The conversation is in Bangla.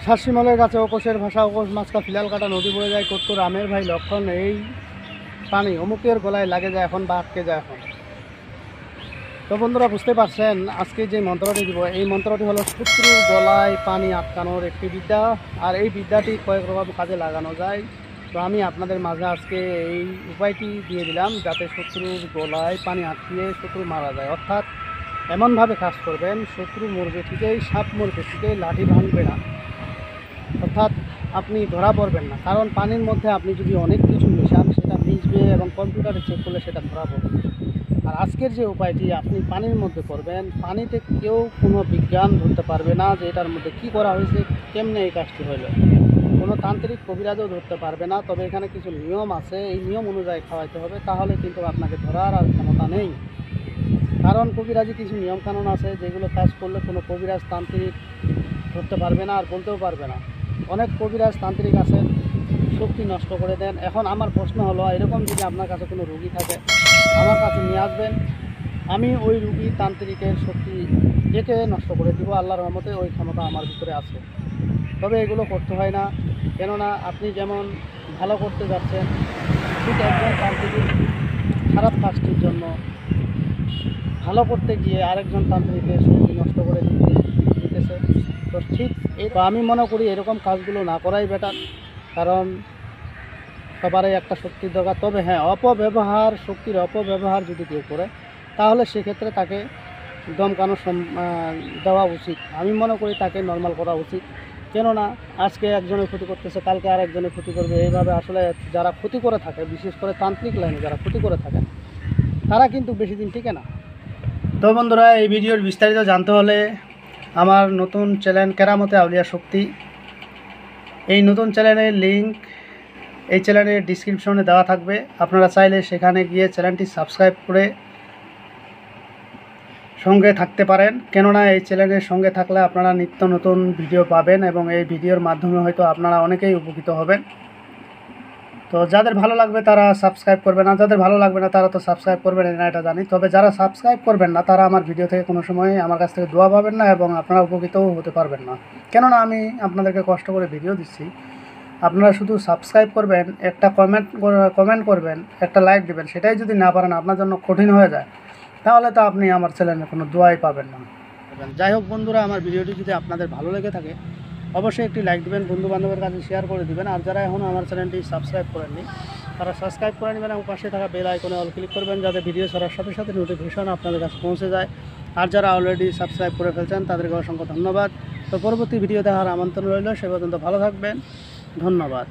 শাসিমলের কাছে উপসের ভাষা উপস মাছকা ফিলাল কাটা নদী বয়ে যায় কত্তর আমের ভাই লক্ষণ এই পানি অমুকের গলায় লাগে যায় এখন বা আটকে যায় এখন। তো বন্ধুরা বুঝতে পারছেন আজকে যে মন্ত্রটি দিব এই মন্ত্রটি হলো শত্রুর গলায় পানি আটকানোর একটি বিদ্যা, আর এই বিদ্যাটি কয়েক রকম কাজে লাগানো যায়। তো আমি আপনাদের মাঝে আজকে এই উপায়টি দিয়ে দিলাম যাতে শত্রুর গলায় পানি আটকিয়ে শত্রু মারা যায়। অর্থাৎ এমনভাবে কাজ করবেন শত্রু মরবে ঠিকই, সাপ মরবে ঠিকই, লাঠি ভাঙবে না। অর্থাৎ আপনি ধরা পড়বেন না, কারণ পানির মধ্যে আপনি যদি অনেক কিছু মেশান সেটা ভিজবে এবং কম্পিউটারে চেক করলে সেটা ধরা পড়বে। আর আজকের যে উপায়টি আপনি পানির মধ্যে করবেন, পানিতে কেউ কোনো বিজ্ঞান ধরতে পারবে না যে এটার মধ্যে কী করা হয়েছে, কেমনে এই কাজটি হইল। কোনো তান্ত্রিক কবিরাজও ধরতে পারবে না, তবে এখানে কিছু নিয়ম আছে, এই নিয়ম অনুযায়ী খাওয়াইতে হবে, তাহলে কিন্তু আপনাকে ধরার আর ক্ষমতা নেই। কারণ কবিরাজি কিছু নিয়মকানুন আছে যেগুলো কাজ করলে কোনো কবিরাজ তান্ত্রিক ধরতে পারবে না আর বলতেও পারবে না। অনেক কবিরাজ তান্ত্রিক আছেন শক্তি নষ্ট করে দেন। এখন আমার প্রশ্ন হলো, এরকম যদি আপনার কাছে কোনো রুগী থাকে আমার কাছে নিয়ে আসবেন, আমি ওই রুগী তান্ত্রিকের শক্তি একে নষ্ট করে দিব। আল্লাহর রহমতে ওই ক্ষমতা আমার ভিতরে আছে। তবে এগুলো করতে হয় না, কেননা আপনি যেমন ভালো করতে যাচ্ছেন ঠিক একজন তান্ত্রিক খারাপ কাজটির জন্য ভালো করতে গিয়ে আরেকজন তান্ত্রিকের শক্তি নষ্ট করে দিতেছে। তো ঠিক আমি মনে করি এরকম কাজগুলো না করাই বেটার, কারণ সবারই একটা শক্তির দরকার। তবে হ্যাঁ, অপব্যবহার, শক্তির অপব্যবহার যদি কেউ করে তাহলে সেক্ষেত্রে তাকে দমকানো দেওয়া উচিত। আমি মনে করি তাকে নর্মাল করা উচিত, কেননা আজকে একজনের ক্ষতি করতেছে কালকে আরেকজনের ক্ষতি করবে। এইভাবে আসলে যারা ক্ষতি করে থাকে, বিশেষ করে তান্ত্রিক লাইনে যারা ক্ষতি করে থাকেন তারা কিন্তু বেশি দিন টিকে না। তো বন্ধুরা, এই ভিডিওর বিস্তারিত জানতে হলে আমার নতুন চ্যানেল কেরামতে আউলিয়া শক্তি, এই নতুন চ্যানেলের লিঙ্ক এই চ্যানেলের ডিসক্রিপশনে দেওয়া থাকবে। আপনারা চাইলে সেখানে গিয়ে চ্যানেলটি সাবস্ক্রাইব করে সঙ্গে থাকতে পারেন, কেননা এই চ্যানেলের সঙ্গে থাকলে আপনারা নিত্য নতুন ভিডিও পাবেন এবং এই ভিডিওর মাধ্যমে হয়তো আপনারা অনেকেই উপকৃত হবেন। তো যাদের ভালো লাগবে তারা সাবস্ক্রাইব করবে না, যাদের ভালো লাগবে না তারা তো সাবস্ক্রাইব করবেন না, এটা জানি। তবে যারা সাবস্ক্রাইব করবেন না তারা আমার ভিডিও থেকে কোনো সময় আমার কাছ থেকে দোয়া পাবেন না এবং আপনারা উপকৃতও হতে পারবেন না, কেননা আমি আপনাদেরকে কষ্ট করে ভিডিও দিচ্ছি। আপনারা শুধু সাবস্ক্রাইব করবেন, একটা কমেন্ট করবেন, একটা লাইক দেবেন, সেটাই যদি না পারেন আপনার জন্য কঠিন হয়ে যায়, তাহলে তো আপনি আমার চ্যানেলে কোনো দোয়াই পাবেন না। যাই হোক বন্ধুরা, আমার ভিডিওটি যদি আপনাদের ভালো লেগে থাকে অবশ্যই একটি লাইক দেবেন, বন্ধুবান্ধবের কাছে শেয়ার করে দেবেন। আর যারা এখনও আমার চ্যানেলটি সাবস্ক্রাইব করেননি তারা সাবস্ক্রাইব করে নেবেন এবং পাশে থাকা বেল আইকনে অল ক্লিক করবেন, যাতে ভিডিও ছাড়ার সাথে সাথে নোটিফিকেশন আপনাদের কাছে পৌঁছে যায়। আর যারা অলরেডি সাবস্ক্রাইব করে ফেলছেন তাদেরকে অসংখ্য ধন্যবাদ। তো পরবর্তী ভিডিও দেখার আমন্ত্রণ রইল। সে পর্যন্ত ভালো থাকবেন, ধন্যবাদ।